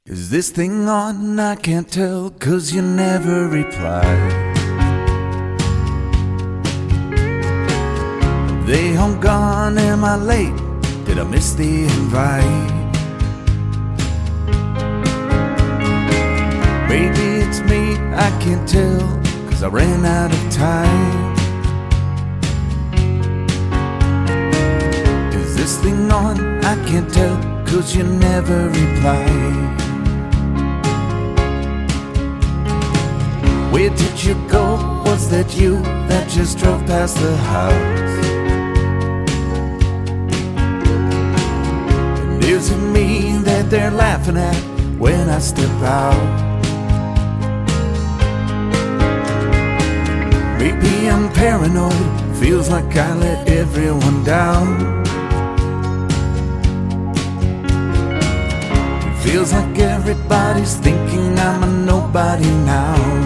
Is this thing on? I can't tell, 'cause you never reply. Are they all gone? Am I late? Did I miss the invite? Maybe it's me, I can't tell, 'cause I ran out of time. Is this thing on? I can't tell, 'cause you never reply. Where did you go? Was that you that just drove past the house? And is it me that they're laughing at when I step out? Maybe I'm paranoid, feels like I let everyone down. It feels like everybody's thinking I'm a nobody now.